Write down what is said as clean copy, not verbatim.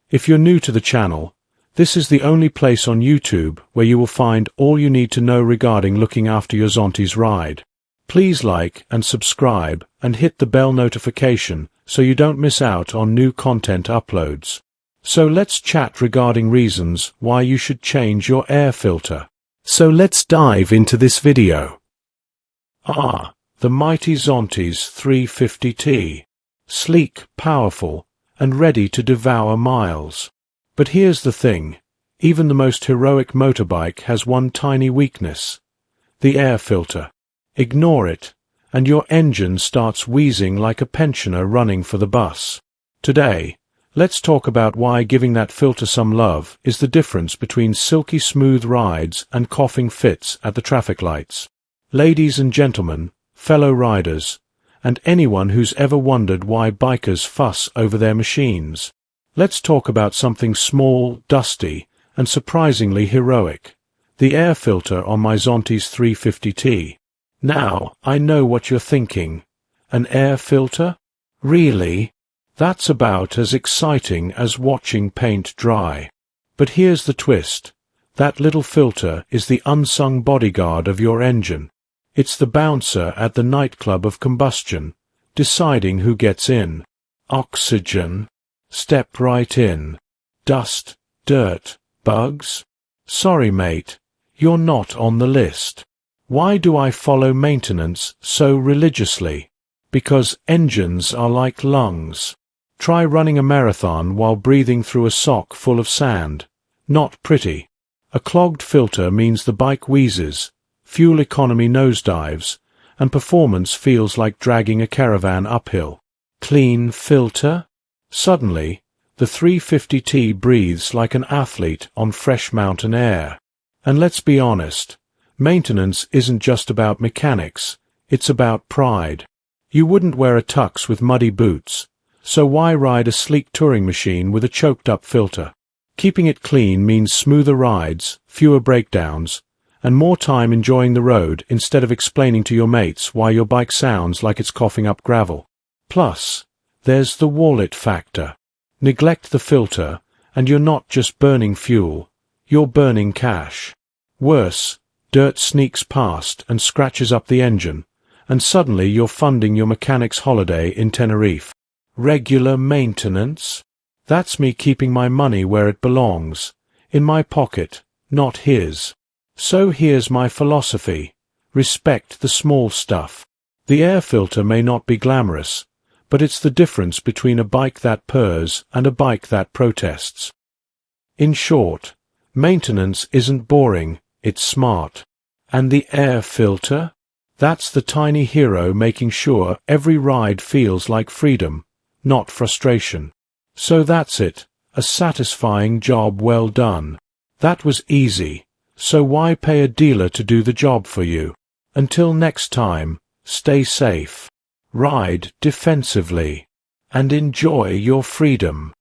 If you're new to the channel, this is the only place on YouTube where you will find all you need to know regarding looking after your Zontes ride. Please like and subscribe and hit the bell notification so you don't miss out on new content uploads. So let's chat regarding reasons why you should change your air filter. So let's dive into this video. The mighty Zontes 350T. Sleek, powerful, and ready to devour miles. But here's the thing, even the most heroic motorbike has one tiny weakness: the air filter. Ignore it, and your engine starts wheezing like a pensioner running for the bus. Today, let's talk about why giving that filter some love is the difference between silky smooth rides and coughing fits at the traffic lights. Ladies and gentlemen, fellow riders, and anyone who's ever wondered why bikers fuss over their machines, let's talk about something small, dusty, and surprisingly heroic: the air filter on my Zontes 350T. Now, I know what you're thinking. An air filter? Really? That's about as exciting as watching paint dry. But here's the twist. That little filter is the unsung bodyguard of your engine. It's the bouncer at the nightclub of combustion, deciding who gets in. Oxygen. Step right in. Dust, dirt, bugs? Sorry, mate, you're not on the list. Why do I follow maintenance so religiously? Because engines are like lungs. Try running a marathon while breathing through a sock full of sand. Not pretty. A clogged filter means the bike wheezes, fuel economy nosedives, and performance feels like dragging a caravan uphill. Clean filter? Suddenly, the 350T breathes like an athlete on fresh mountain air. And let's be honest, maintenance isn't just about mechanics, it's about pride. You wouldn't wear a tux with muddy boots, so why ride a sleek touring machine with a choked-up filter? Keeping it clean means smoother rides, fewer breakdowns, and more time enjoying the road instead of explaining to your mates why your bike sounds like it's coughing up gravel. Plus, there's the wallet factor. Neglect the filter, and you're not just burning fuel, you're burning cash. Worse, dirt sneaks past and scratches up the engine, and suddenly you're funding your mechanic's holiday in Tenerife. Regular maintenance? That's me keeping my money where it belongs, in my pocket, not his. So here's my philosophy: respect the small stuff. The air filter may not be glamorous, but it's the difference between a bike that purrs and a bike that protests. In short, maintenance isn't boring, it's smart. And the air filter? That's the tiny hero making sure every ride feels like freedom, not frustration. So that's it, a satisfying job well done. That was easy, so why pay a dealer to do the job for you? Until next time, stay safe, ride defensively, and enjoy your freedom.